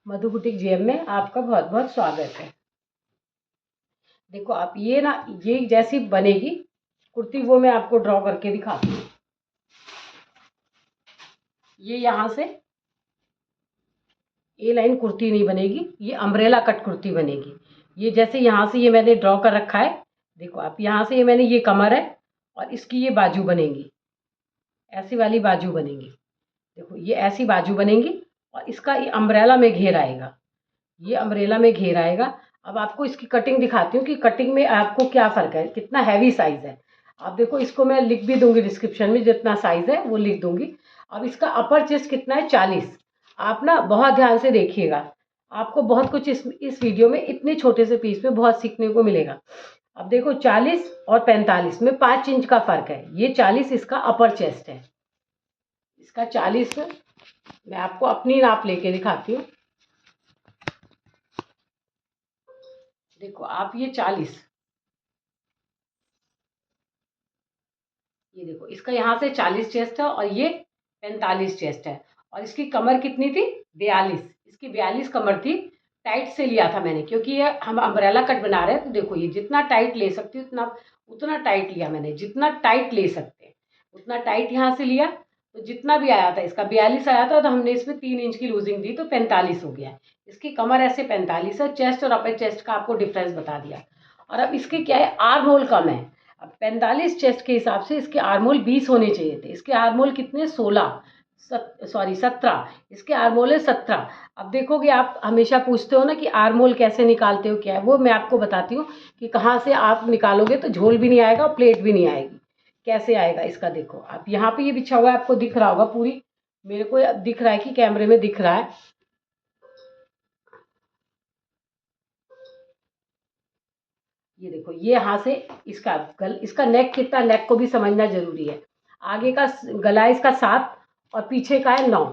मधु boutique GM में आपका बहुत बहुत स्वागत है। देखो आप ये जैसी बनेगी कुर्ती वो मैं आपको ड्रॉ करके दिखाती हूँ। ये यहाँ से ए लाइन कुर्ती नहीं बनेगी, ये अम्ब्रेला कट कुर्ती बनेगी। ये जैसे यहाँ से ये मैंने ड्रॉ कर रखा है, देखो आप यहाँ से ये कमर है और इसकी ये बाजू बनेगी, ऐसी वाली बाजू बनेगी। देखो ये ऐसी बाजू बनेगी और इसका ये अम्ब्रेला में घेर आएगा, ये अम्ब्रेला में घेर आएगा। अब आपको इसकी कटिंग दिखाती हूँ कि कटिंग में आपको क्या फ़र्क है, कितना हैवी साइज़ है। आप देखो इसको मैं लिख भी दूंगी डिस्क्रिप्शन में, जितना साइज़ है वो लिख दूंगी। अब इसका अपर चेस्ट कितना है, 40। आप ना बहुत ध्यान से देखिएगा, आपको बहुत कुछ इस वीडियो में इतने छोटे से पीस में बहुत सीखने को मिलेगा। अब देखो 40 और 45 में 5 इंच का फ़र्क है। ये 40 इसका अपर चेस्ट है, इसका 40 मैं आपको अपनी नाप लेके दिखाती हूँ। देखो आप ये 40, ये देखो इसका यहाँ से 40 चेस्ट है और ये 45 चेस्ट है। और इसकी कमर कितनी थी, 42। इसकी 42 कमर थी। टाइट से लिया था मैंने, क्योंकि ये हम अम्ब्रेला कट बना रहे हैं। तो देखो ये जितना टाइट ले सकती हूँ उतना टाइट लिया मैंने, जितना टाइट ले सकते हैं उतना टाइट यहाँ से लिया। तो जितना भी आया था, इसका 42 आया था तो हमने इसमें 3 इंच की लूजिंग दी तो 45 हो गया। इसकी कमर ऐसे 45 है। चेस्ट और अपर चेस्ट का आपको डिफरेंस बता दिया। और अब इसके क्या है, आर्म होल कम है। अब 45 चेस्ट के हिसाब से इसके आर्मोल 20 होने चाहिए थे, इसके आर्मोल कितने, 17। इसके आर्मोल है 17। अब देखोगे आप हमेशा पूछते हो ना कि आर्मोल कैसे निकालते हो, क्या है वो मैं आपको बताती हूँ कि कहाँ से आप निकालोगे तो झोल भी नहीं आएगा और प्लेट भी नहीं आएगी। कैसे आएगा इसका, देखो आप यहाँ पे ये बिछा हुआ है, आपको दिख रहा होगा पूरी, मेरे को दिख रहा है कि कैमरे में दिख रहा है। ये देखो ये यहाँ से इसका नेक कितना, नेक को भी समझना जरूरी है। आगे का गला है इसका 7 और पीछे का है 9।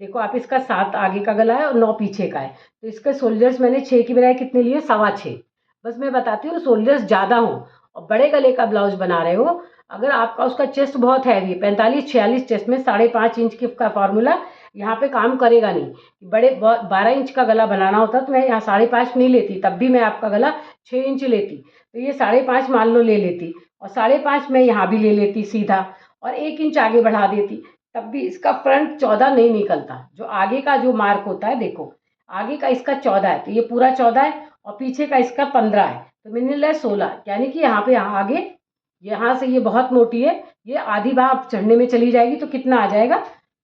देखो आप इसका 7 आगे का गला है और 9 पीछे का है। तो इसके शोल्डर्स मैंने 6 की बजाय कितने लिए, 6.25। बस मैं बताती हूँ, शोल्डर्स ज़्यादा हो और बड़े गले का ब्लाउज बना रहे हो, अगर आपका उसका चेस्ट बहुत हैवी है, 45-46 चेस्ट में 5.5 इंच का फार्मूला यहाँ पे काम करेगा नहीं। बड़े 12 इंच का गला बनाना होता तो मैं यहाँ 5.5 नहीं लेती, तब भी मैं आपका गला 6 इंच लेती। तो ये 5.5 मान लो ले लेती और 5.5 मैं यहाँ भी ले लेती सीधा और 1 इंच आगे बढ़ा देती, तब भी इसका फ्रंट 14 नहीं निकलता। जो आगे का जो मार्क होता है, देखो आगे का इसका 14 है तो ये पूरा 14 है और पीछे का इसका 15 है, तो मैंने लिया 16। यानी कि यहाँ पे आगे यहाँ से ये बहुत मोटी है, ये आधी भाग चढ़ने में चली जाएगी तो कितना आ जाएगा,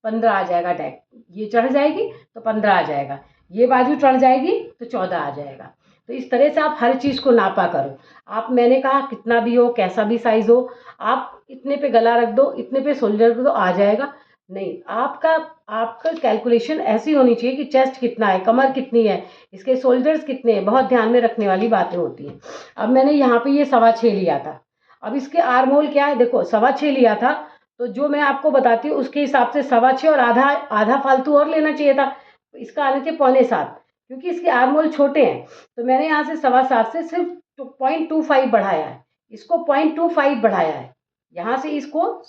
15 आ जाएगा। टैग ये चढ़ जाएगी तो 15 आ जाएगा, ये बाजू चढ़ जाएगी तो 14 आ जाएगा। तो इस तरह से आप हर चीज़ को नापा करो। आप, मैंने कहा कितना भी हो, कैसा भी साइज़ हो, आप इतने पे गला रख दो, इतने पे शोल्डर रख दो, आ जाएगा। नहीं, आपका आपका कैलकुलेशन ऐसी होनी चाहिए कि चेस्ट कितना है, कमर कितनी है, इसके शोल्डर्स कितने हैं, बहुत ध्यान में रखने वाली बातें होती हैं। अब मैंने यहाँ पे ये 6.25 लिया था। अब इसके आर्म होल क्या है, देखो 6.25 लिया था तो जो मैं आपको बताती हूँ उसके हिसाब से 6.25 और आधा आधा फालतू और लेना चाहिए था। इसका आने थे 6.25, क्योंकि इसके आर्म होल छोटे हैं। तो मैंने यहाँ से 7.25 से सिर्फ 0.25 बढ़ाया है, इसको 0.25 बढ़ाया है। यहाँ से इसको,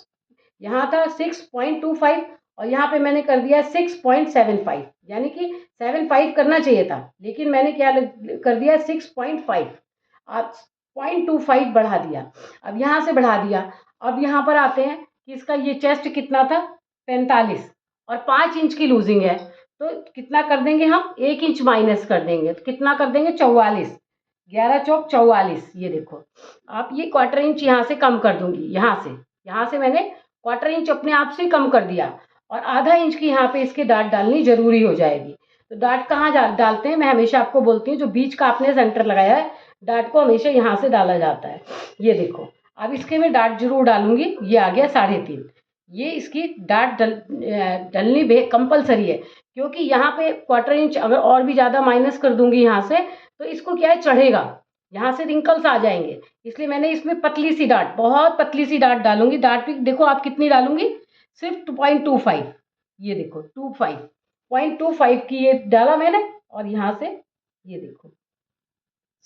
यहाँ था 6.25 और यहाँ पे मैंने कर दिया 6.75, यानी कि 75 करना चाहिए था, लेकिन मैंने क्या कर दिया 6.5। आप 0.25 बढ़ा दिया। अब यहाँ से बढ़ा दिया। अब यहाँ पर आते हैं कि इसका ये चेस्ट कितना था, 45 और 5 इंच की लूजिंग है, तो कितना कर देंगे हम, 1 इंच माइनस कर देंगे तो कितना कर देंगे, 44। 11 चौक 44। ये देखो आप, ये 1/4 इंच यहाँ से कम कर दूंगी, यहाँ से मैंने 1/4 इंच अपने आप से कम कर दिया और आधा इंच की यहाँ पे इसके डाट डालनी जरूरी हो जाएगी। तो डाट कहाँ डालते हैं, मैं हमेशा आपको बोलती हूँ, जो बीच का आपने सेंटर लगाया है डाट को हमेशा यहाँ से डाला जाता है। ये देखो अब इसके मैं डाट जरूर डालूंगी, ये आ गया 3.5। ये इसकी डाट डलनी कंपलसरी है, क्योंकि यहाँ पे 1/4 इंच अगर और भी ज़्यादा माइनस कर दूंगी यहाँ से तो इसको क्या है, चढ़ेगा, यहाँ से रिंकल्स आ जाएंगे। इसलिए मैंने इसमें पतली सी डाट, बहुत पतली सी डाट डालूंगी। डाट भी देखो आप कितनी डालूंगी, सिर्फ 0.25। ये देखो 0.25 की ये डाला मैंने, और यहाँ से ये देखो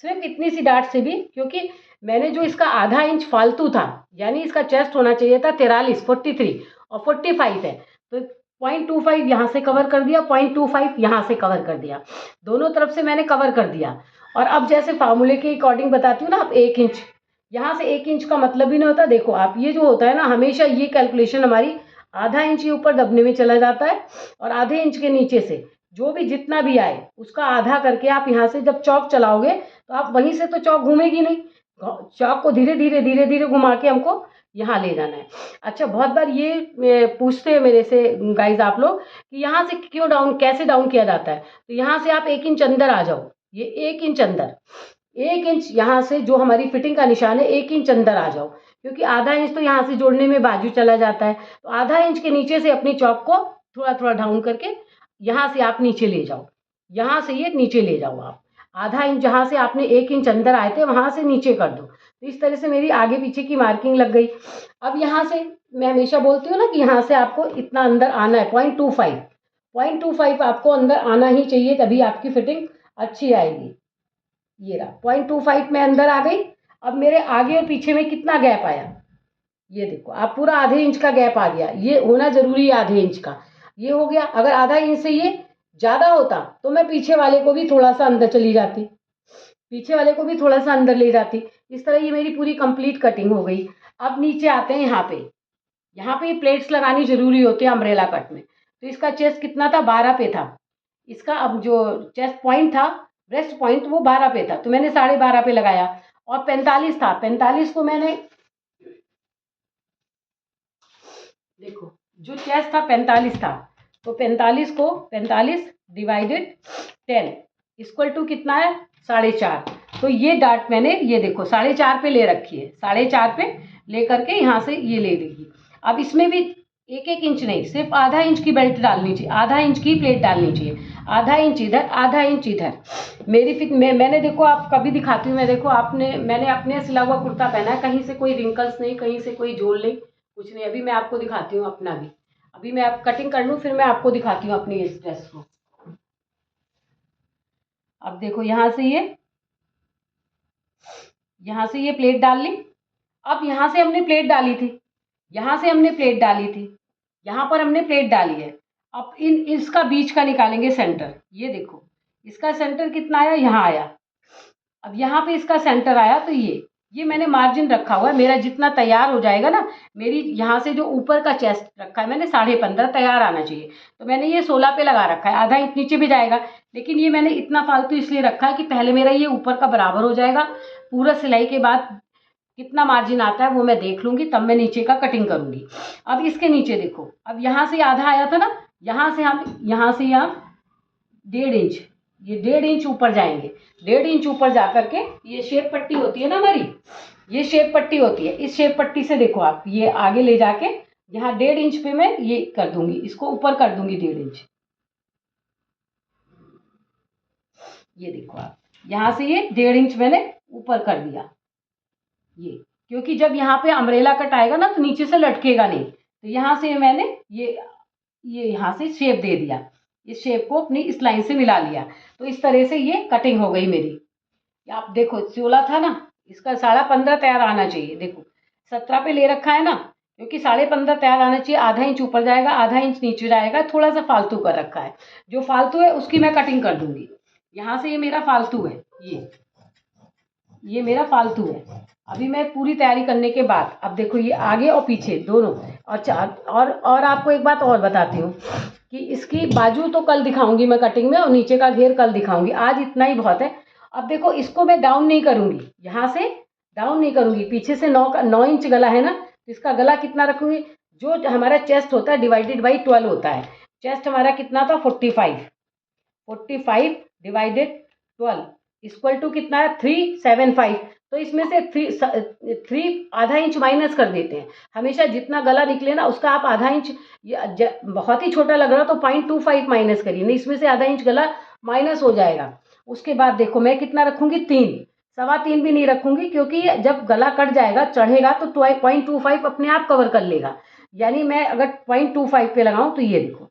सिर्फ इतनी सी डाट से भी, क्योंकि मैंने जो इसका आधा इंच फालतू था, यानी इसका चेस्ट होना चाहिए था 43 और 45 है, तो 0.25 यहाँ से कवर कर दिया, 0.25 यहाँ से कवर कर दिया, दोनों तरफ से मैंने कवर कर दिया। और अब जैसे फार्मूले के अकॉर्डिंग बताती हूँ ना, आप 1 इंच, यहाँ से 1 इंच का मतलब ही नहीं होता। देखो आप, ये जो होता है ना, हमेशा ये कैलकुलेशन हमारी आधा इंच ही ऊपर दबने में चला जाता है, और आधे इंच के नीचे से जो भी जितना भी आए उसका आधा करके आप यहाँ से जब चौक चलाओगे तो आप वहीं से तो चौक घूमेगी नहीं, चौक को धीरे धीरे घुमा के हमको यहाँ ले जाना है। अच्छा, बहुत बार ये पूछते हैं मेरे से गाइज आप लोग कि यहाँ से क्यों डाउन, कैसे डाउन किया जाता है। तो यहाँ से आप 1 इंच अंदर आ जाओ, ये 1 इंच अंदर, 1 इंच यहाँ से जो हमारी फिटिंग का निशान है 1 इंच अंदर आ जाओ, क्योंकि आधा इंच तो यहाँ से जोड़ने में बाजू चला जाता है। तो आधा इंच के नीचे से अपनी चौक को थोड़ा थोड़ा डाउन करके यहाँ से आप नीचे ले जाओ, यहाँ से ये नीचे ले जाओ आप, आधा इंच जहाँ से आपने 1 इंच अंदर आए थे वहाँ से नीचे कर दो। तो इस तरह से मेरी आगे पीछे की मार्किंग लग गई। अब यहाँ से मैं हमेशा बोलती हूँ ना कि यहाँ से आपको इतना अंदर आना है, 0.25 आपको अंदर आना ही चाहिए, तभी आपकी फिटिंग अच्छी आएगी। ये रहा 0.25 में अंदर आ गई। अब मेरे आगे और पीछे में कितना गैप आया, ये देखो आप, पूरा आधे इंच का गैप आ गया। ये होना जरूरी है आधे इंच का, ये हो गया। अगर आधा इंच से ये ज़्यादा होता तो मैं पीछे वाले को भी थोड़ा सा अंदर चली जाती, पीछे वाले को भी थोड़ा सा अंदर ले जाती। इस तरह ये मेरी पूरी कंप्लीट कटिंग हो गई। अब नीचे आते हैं, यहाँ पे प्लेट्स लगानी जरूरी होती है अम्ब्रेला कट में। तो इसका चेस्ट कितना था, 12 पे था इसका। अब जो चेस्ट पॉइंट था, ब्रेस्ट पॉइंट, वो 12 पे था, तो मैंने 12.5 पे लगाया। और 45 था, 45 को मैंने, देखो जो चेस्ट था 45 था, तो 45 को 45 डिवाइडेड 10 इक्वल टू कितना है, 4.5। तो ये डाट मैंने, ये देखो 4.5 पे ले रखी है, 4.5 पे ले करके यहाँ से ये ले लेगी। अब इसमें भी 1-1 इंच नहीं, सिर्फ आधा इंच की बेल्ट डालनी चाहिए, आधा इंच की प्लेट डालनी चाहिए, आधा इंच इधर, आधा इंच इधर। मेरी फिट मैंने देखो, आप कभी दिखाती हूँ मैं, देखो मैंने अपने सिला हुआ कुर्ता पहना है, कहीं से कोई रिंकल्स नहीं, कहीं से कोई झोल नहीं, कुछ नहीं। अभी मैं आपको दिखाती हूँ अपना भी, अभी मैं आप कटिंग कर लूँ फिर मैं आपको दिखाती हूँ अपनी इस ड्रेस को। अब देखो यहाँ से ये प्लेट डाल ली। अब यहाँ से हमने प्लेट डाली थी, यहाँ से हमने प्लेट डाली थी, यहाँ पर हमने प्लेट डाली है। अब इसका बीच का निकालेंगे सेंटर। ये देखो इसका सेंटर कितना आया, यहाँ आया। अब यहाँ पे इसका सेंटर आया, तो ये मैंने मार्जिन रखा हुआ है मेरा, जितना तैयार हो जाएगा ना, मेरी यहाँ से जो ऊपर का चेस्ट रखा है मैंने 15.5 तैयार आना चाहिए, तो मैंने ये 16 पे लगा रखा है। आधा इंच नीचे भी जाएगा, लेकिन ये मैंने इतना फालतू इसलिए रखा है कि पहले मेरा ये ऊपर का बराबर हो जाएगा। पूरा सिलाई के बाद कितना मार्जिन आता है वो मैं देख लूँगी, तब मैं नीचे का कटिंग करूँगी। अब इसके नीचे देखो, अब यहाँ से आधा आया था ना, यहाँ से हम 1.5 इंच, ये 1.5 इंच ऊपर जाएंगे। 1.5 इंच ऊपर जा करके ये शेप पट्टी होती है ना हमारी, ये शेप पट्टी होती है, इस शेप पट्टी से देखो आप ये आगे ले जाके यहाँ 1.5 इंच पे मैं ये कर दूंगी, इसको ऊपर कर दूंगी 1.5 इंच। ये देखो आप, यहाँ से ये 1.5 इंच मैंने ऊपर कर दिया, ये क्योंकि जब यहाँ पे अम्ब्रेला कट आएगा ना तो नीचे से लटकेगा नहीं, तो यहाँ से मैंने ये यहाँ से शेप दे दिया, इस शेप को अपनी इस लाइन से मिला लिया। तो इस तरह से ये कटिंग हो गई मेरी। आप देखो 16 था ना, इसका 15.5 तैयार आना चाहिए। देखो 17 पे ले रखा है ना, क्योंकि 15.5 तैयार आना चाहिए। आधा इंच ऊपर जाएगा, आधा इंच नीचे जाएगा, थोड़ा सा फालतू कर रखा है। जो फालतू है उसकी मैं कटिंग कर दूंगी। यहाँ से ये मेरा फालतू है, ये मेरा फालतू है। अभी मैं पूरी तैयारी करने के बाद, अब देखो ये आगे और पीछे दोनों, और आपको एक बात और बताती हूँ कि इसकी बाजू तो कल दिखाऊंगी मैं कटिंग में, और नीचे का घेर कल दिखाऊंगी, आज इतना ही बहुत है। अब देखो इसको मैं डाउन नहीं करूंगी, यहाँ से डाउन नहीं करूंगी, पीछे से 9 इंच गला है ना, तो इसका गला कितना रखूंगी, जो हमारा चेस्ट होता है डिवाइडेड बाई 12 होता है। चेस्ट हमारा कितना था, 45 डिवाइडेड 12 इक्वल टू कितना है, 375। तो इसमें से 3 आधा इंच माइनस कर देते हैं। हमेशा जितना गला निकले ना उसका आप आधा इंच, बहुत ही छोटा लग रहा तो 0.25 माइनस करिए, नहीं इसमें से आधा इंच गला माइनस हो जाएगा। उसके बाद देखो मैं कितना रखूंगी, 3, 3.25 भी नहीं रखूंगी, क्योंकि जब गला कट जाएगा चढ़ेगा तो 0.25 अपने आप कवर कर लेगा। यानी मैं अगर 0.25 पे लगाऊं तो ये देखो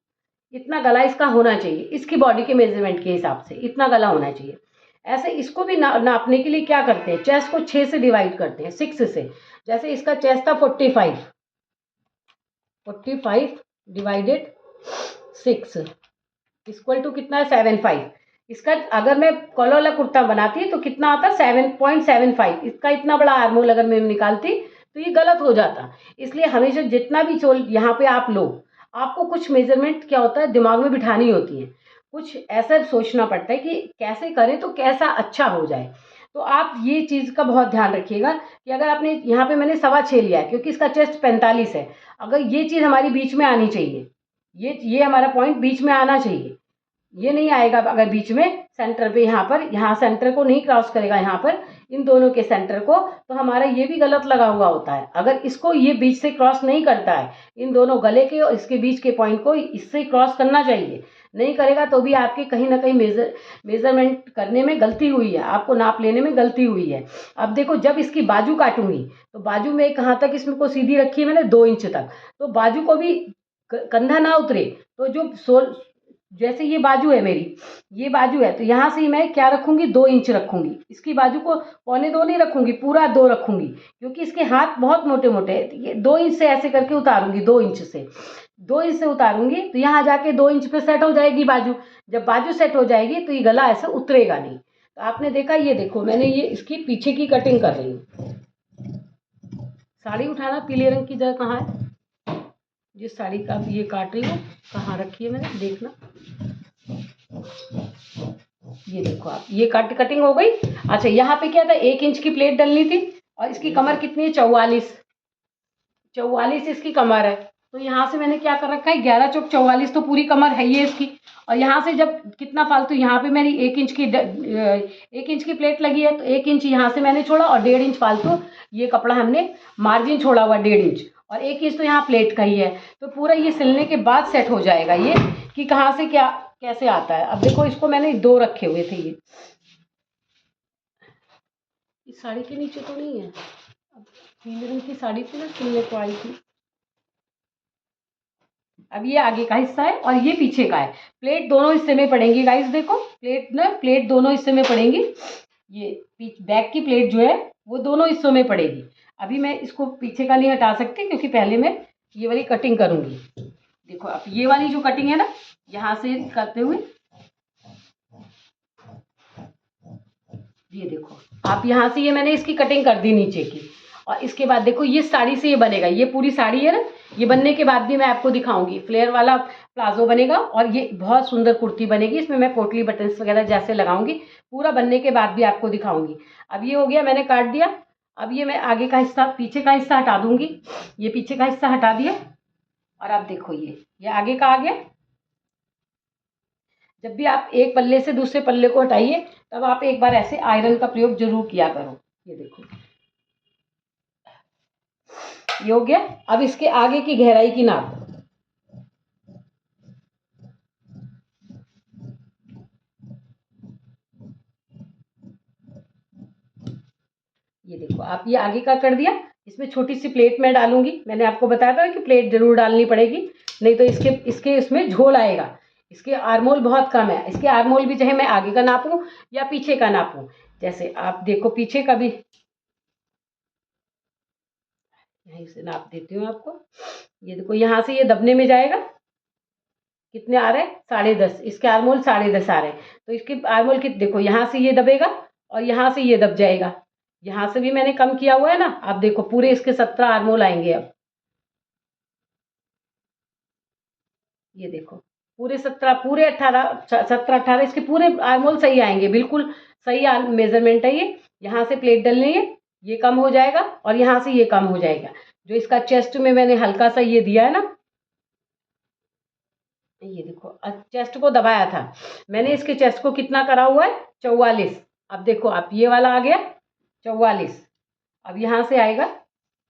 इतना गला इसका होना चाहिए, इसकी बॉडी के मेजरमेंट के हिसाब से इतना गला होना चाहिए। ऐसे इसको भी नापने के लिए क्या करते हैं, चेस्ट को 6 से डिवाइड करते हैं, 6 से। जैसे इसका चेस्ट था 45 डिवाइडेड 6 इक्वल टू कितना है 7.5। इसका अगर मैं कॉलर वाला कुर्ता बनाती तो कितना आता 7.75। इसका इतना बड़ा आर्मोल अगर मैं निकालती तो ये गलत हो जाता। इसलिए हमेशा जितना भी चोल यहाँ पे आप लो, आपको कुछ मेजरमेंट क्या होता है दिमाग में बिठानी होती है, कुछ ऐसा सोचना पड़ता है कि कैसे करें तो कैसा अच्छा हो जाए। तो आप ये चीज़ का बहुत ध्यान रखिएगा कि अगर आपने यहाँ पे मैंने 6.25 लिया है क्योंकि इसका चेस्ट 45 है, अगर ये चीज़ हमारी बीच में आनी चाहिए, ये हमारा पॉइंट बीच में आना चाहिए। ये नहीं आएगा अगर बीच में सेंटर पे, यहाँ सेंटर को नहीं क्रॉस करेगा, यहाँ पर इन दोनों के सेंटर को, तो हमारा ये भी गलत लगा हुआ होता है। अगर इसको ये बीच से क्रॉस नहीं करता है, इन दोनों गले के और इसके बीच के पॉइंट को इससे क्रॉस करना चाहिए, नहीं करेगा तो भी आपके कहीं ना कहीं मेजरमेंट करने में गलती हुई है, आपको नाप लेने में गलती हुई है। अब देखो जब इसकी बाजू काटूंगी तो बाजू में कहाँ तक इसमें को सीधी रखी है मैंने 2 इंच तक, तो बाजू को भी कंधा ना उतरे, तो जो जैसे ये बाजू है मेरी, ये बाजू है तो यहाँ से मैं क्या रखूंगी 2 इंच रखूंगी। इसकी बाजू को 1.25 नहीं रखूंगी, पूरा 2 रखूंगी, क्योंकि इसके हाथ बहुत मोटे मोटे हैं। तो ये 2 इंच से ऐसे करके उतारूंगी, 2 इंच से, 2 इंच से उतारूंगी तो यहाँ जाके 2 इंच पे सेट हो जाएगी बाजू। जब बाजू सेट हो जाएगी तो ये गला ऐसे उतरेगा नहीं। तो आपने देखा, ये देखो मैंने ये इसकी पीछे की कटिंग कर रही हूँ। साड़ी उठाना, पीले रंग की जगह कहाँ है, जिस साड़ी का ये काट रही हूँ कहाँ रखी है मैंने, देखना। ये देखो आप, ये कटिंग हो गई। अच्छा यहाँ पे क्या था, 1 इंच की प्लेट डलनी थी और इसकी कमर कितनी है 44 इसकी कमर है। तो यहाँ से मैंने क्या कर रखा है 11 चौक 44, तो पूरी कमर है ये इसकी। और यहाँ से जब कितना फालतू, यहाँ पे मेरी 1 इंच की प्लेट लगी है तो 1 इंच यहाँ से मैंने छोड़ा और 1.5 इंच फालतू ये कपड़ा हमने मार्जिन छोड़ा हुआ 1.5 इंच, और 1 इंच तो यहाँ प्लेट का ही है। तो पूरा ये सिलने के बाद सेट हो जाएगा ये कि कहाँ से क्या कैसे आता है। अब देखो इसको मैंने 2 रखे हुए थे, ये इस साड़ी के नीचे तो नहीं है, अब पीले रंग की साड़ी थी ना सिलने को आई थी। अब ये आगे का हिस्सा है और ये पीछे का है। प्लेट दोनों हिस्से में पड़ेंगी गाइस, देखो प्लेट दोनों हिस्से में पड़ेंगी। ये बैक की प्लेट जो है वो दोनों हिस्सों में पड़ेगी। अभी मैं इसको पीछे का नहीं हटा सकती क्योंकि पहले मैं ये वाली कटिंग करूंगी। देखो अब ये वाली जो कटिंग है ना, यहाँ से करते हुए ये देखो आप, यहाँ से ये मैंने इसकी कटिंग कर दी नीचे की। और इसके बाद देखो ये साड़ी से ये बनेगा, ये पूरी साड़ी है ना, ये बनने के बाद भी मैं आपको दिखाऊंगी। फ्लेयर वाला प्लाजो बनेगा और ये बहुत सुंदर कुर्ती बनेगी। इसमें मैं पोटली बटन्स वगैरह जैसे लगाऊंगी, पूरा बनने के बाद भी आपको दिखाऊंगी। अब ये हो गया, मैंने काट दिया। अब ये मैं आगे का हिस्सा, पीछे का हिस्सा हटा दूंगी। ये पीछे का हिस्सा हटा दिया और अब देखो ये आगे का आ गया। जब भी आप एक पल्ले से दूसरे पल्ले को हटाइए तब आप एक बार ऐसे आयरन का प्रयोग जरूर किया करो। ये देखो ये हो गया। अब इसके आगे की गहराई की नाप, ये देखो आप, ये आगे का कर दिया। इसमें छोटी सी प्लेट मैं डालूंगी, मैंने आपको बताया था कि प्लेट जरूर डालनी पड़ेगी, नहीं तो इसके इसमें झोल आएगा। इसके आर्मोल बहुत कम है, इसके आर्मोल भी चाहे मैं आगे का नापूं या पीछे का नापूं। जैसे आप देखो पीछे का भी यहीं से नाप देती हूँ आपको। ये देखो यहाँ से ये दबने में जाएगा, कितने आ रहे हैं 10.5, इसके आर्मोल 10.5 आ रहे हैं। तो इसके आर्मोल कितने, देखो यहाँ से ये दबेगा और यहाँ से ये दब जाएगा। यहाँ से भी मैंने कम किया हुआ है ना। आप देखो पूरे इसके 17 आर्मोल आएंगे। अब ये देखो पूरे 17, पूरे 18, 17-18 इसके पूरे आर्मोल सही आएंगे, बिल्कुल सही मेजरमेंट है ये। यहाँ से प्लेट डलनी है, ये कम हो जाएगा और यहाँ से ये कम हो जाएगा। जो इसका चेस्ट में मैंने हल्का सा ये दिया है ना, ये देखो चेस्ट को दबाया था मैंने, इसके चेस्ट को कितना करा हुआ है 44। अब देखो आप, ये वाला आ गया 44, अब यहाँ से आएगा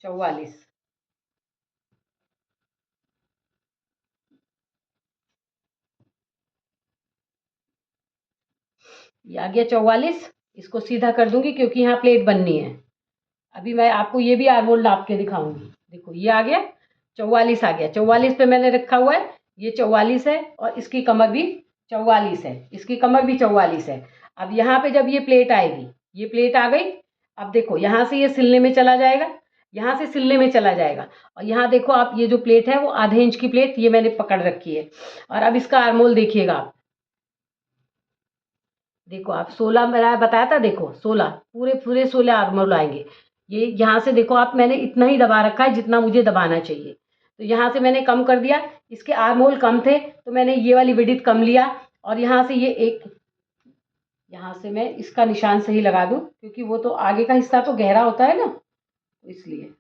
44। ये आ गया 44। इसको सीधा कर दूंगी क्योंकि यहाँ प्लेट बननी है। अभी मैं आपको ये भी आर्मोल नाप के दिखाऊंगी। देखो ये आ गया 44, आ गया 44 पे मैंने रखा हुआ है। ये 44 है और इसकी कमर भी 44 है, इसकी कमर भी 44 है। अब यहाँ पे जब ये प्लेट आएगी, ये प्लेट आ गई। अब देखो यहाँ से ये सिलने में चला जाएगा, यहाँ से सिलने में चला जाएगा। और यहाँ देखो आप, ये जो प्लेट है वो आधे इंच की प्लेट ये मैंने पकड़ रखी है। और अब इसका आर्मोल देखिएगा आप, देखो आप 16 मेरा बताया था, देखो 16 पूरे पूरे 16 आर्मोल आएंगे। ये यहाँ से देखो आप, मैंने इतना ही दबा रखा है जितना मुझे दबाना चाहिए। तो यहाँ से मैंने कम कर दिया, इसके आर्मोल कम थे तो मैंने ये वाली विड्थ कम लिया। और यहाँ से ये एक, यहाँ से मैं इसका निशान सही लगा दूं, क्योंकि वो तो आगे का हिस्सा तो गहरा होता है ना, तो इसलिए।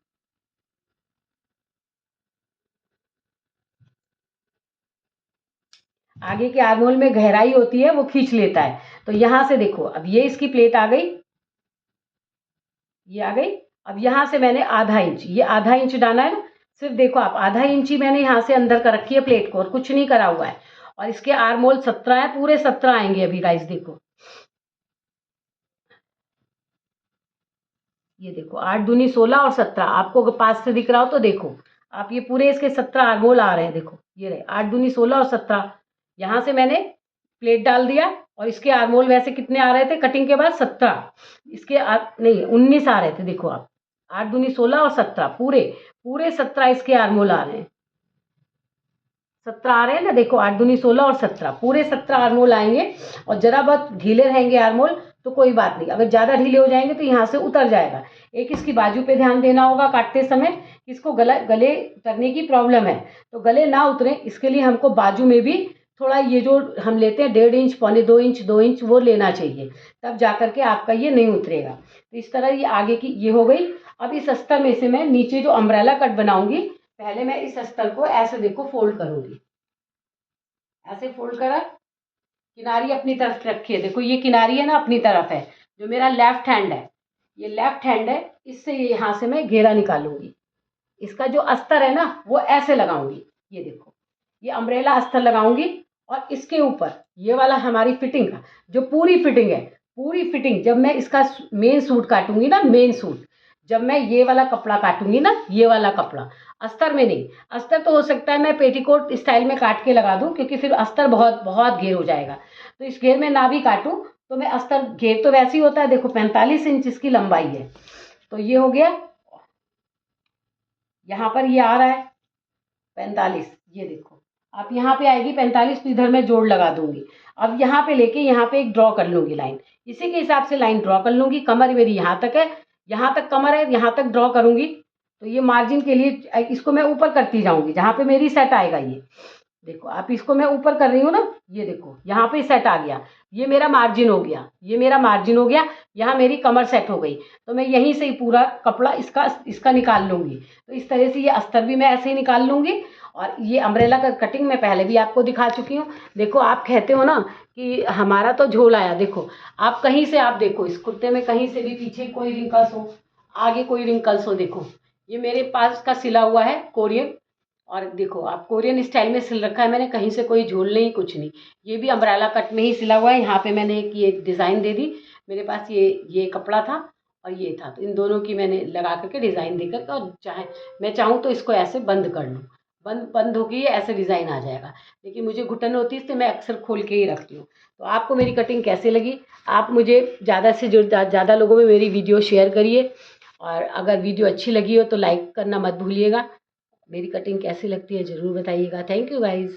आगे के आर्मोल में गहराई होती है, वो खींच लेता है। तो यहाँ से देखो, अब ये इसकी प्लेट आ गई, ये आ गई। अब यहाँ से मैंने आधा इंच, ये आधा इंच डाला है ना, सिर्फ देखो आप आधा इंच ही मैंने यहाँ से अंदर कर रखी है प्लेट को, और कुछ नहीं करा हुआ है। और इसके आर्मोल 17 है, पूरे 17 आएंगे अभी गाइस। देखो ये देखो 8 दूनी 16 और 17, आपको अगर पास से दिख रहा हो तो देखो आप, ये पूरे इसके 17 आर्मोल आ रहे हैं। देखो ये रहे 8 दूनी 16 और 17। यहाँ से मैंने प्लेट डाल दिया, और इसके आर्मोल वैसे कितने आ रहे थे कटिंग के बाद, 17। इसके नहीं 19 आ रहे थे, देखो आप 8 दूनी 16 और 17, पूरे पूरे 17 इसके आर्मोल आ रहे हैं। 17 आ रहे हैं ना, देखो 8 दूनी 16 और 17, पूरे 17 आर्मोल आएंगे। और जरा बहुत ढीले रहेंगे आर्मोल तो कोई बात नहीं, अगर ज़्यादा ढीले हो जाएंगे तो यहाँ से उतर जाएगा। एक इसकी बाजू पे ध्यान देना होगा काटते समय, इसको गले उतरने की प्रॉब्लम है, तो गले ना उतरे इसके लिए हमको बाजू में भी थोड़ा, ये जो हम लेते हैं 1.5 इंच, 1.25 इंच, 2 इंच, वो लेना चाहिए, तब जा करके आपका ये नहीं उतरेगा। तो इस तरह ये आगे की ये हो गई। अब इस अस्तर में से मैं नीचे जो अम्ब्रेला कट बनाऊंगी, पहले मैं इस अस्तर को ऐसे देखो फोल्ड करूंगी, ऐसे फोल्ड करा, किनारी अपनी तरफ रखी है। देखो ये किनारी है ना अपनी तरफ है, जो मेरा लेफ्ट हैंड है, ये लेफ्ट हैंड है, इससे ये यहाँ से मैं घेरा निकालूंगी। इसका जो अस्तर है ना वो ऐसे लगाऊंगी, ये देखो ये अम्ब्रेला अस्तर लगाऊंगी। और इसके ऊपर ये वाला हमारी फिटिंग का जो पूरी फिटिंग है, पूरी फिटिंग जब मैं इसका मेन सूट काटूंगी ना, मेन सूट जब मैं ये वाला कपड़ा काटूंगी ना, ये वाला कपड़ा, अस्तर में नहीं, अस्तर तो हो सकता है मैं पेटीकोट स्टाइल में काट के लगा दूं, क्योंकि फिर अस्तर बहुत बहुत घेर हो जाएगा। तो इस घेर में ना भी काटूं तो मैं अस्तर, घेर तो वैसे ही होता है, देखो 45 इंच इसकी लंबाई है। तो ये हो गया, यहाँ पर ये आ रहा है 45, ये देखो आप यहाँ पे आएगी 45, तो इधर मैं जोड़ लगा दूंगी। अब यहाँ पे लेके यहाँ पे एक ड्रॉ कर लूंगी लाइन, इसी के हिसाब से लाइन ड्रॉ कर लूंगी। कमर मेरी यहाँ तक है, यहाँ तक कमर है, यहाँ तक ड्रॉ करूंगी। तो ये मार्जिन के लिए इसको मैं ऊपर करती जाऊंगी, जहाँ पे मेरी सेट आएगा। ये देखो आप, इसको मैं ऊपर कर रही हूँ ना, ये देखो यहाँ पे सेट आ गया, ये मेरा मार्जिन हो गया, ये मेरा मार्जिन हो गया, यहाँ मेरी कमर सेट हो गई। तो मैं यहीं से ही पूरा कपड़ा इसका इसका निकाल लूंगी। तो इस तरह से ये अस्तर भी मैं ऐसे ही निकाल लूंगी। और ये अम्ब्रेला का कटिंग मैं पहले भी आपको दिखा चुकी हूँ। देखो आप कहते हो ना कि हमारा तो झोल आया, देखो आप कहीं से, आप देखो इस कुर्ते में कहीं से भी पीछे कोई रिंकल्स हो, आगे कोई रिंकल्स हो, देखो ये मेरे पास का सिला हुआ है कोरियन। और देखो आप कोरियन स्टाइल में सिल रखा है मैंने, कहीं से कोई झोल नहीं, कुछ नहीं। ये भी अम्ब्रेला कट में ही सिला हुआ है। यहाँ पे मैंने एक ये डिज़ाइन दे दी, मेरे पास ये कपड़ा था और ये था, तो इन दोनों की मैंने लगा करके डिज़ाइन दे करके, और चाहे मैं चाहूँ तो इसको ऐसे बंद कर लूँ, बंद बंद होगी ऐसे डिज़ाइन आ जाएगा। लेकिन मुझे घुटन होती है, इसलिए मैं अक्सर खोल के ही रखती हूँ। तो आपको मेरी कटिंग कैसे लगी, आप मुझे ज़्यादा से ज़्यादा लोगों में मेरी वीडियो शेयर करिए। और अगर वीडियो अच्छी लगी हो तो लाइक करना मत भूलिएगा। मेरी कटिंग कैसी लगती है ज़रूर बताइएगा। Thank you guys.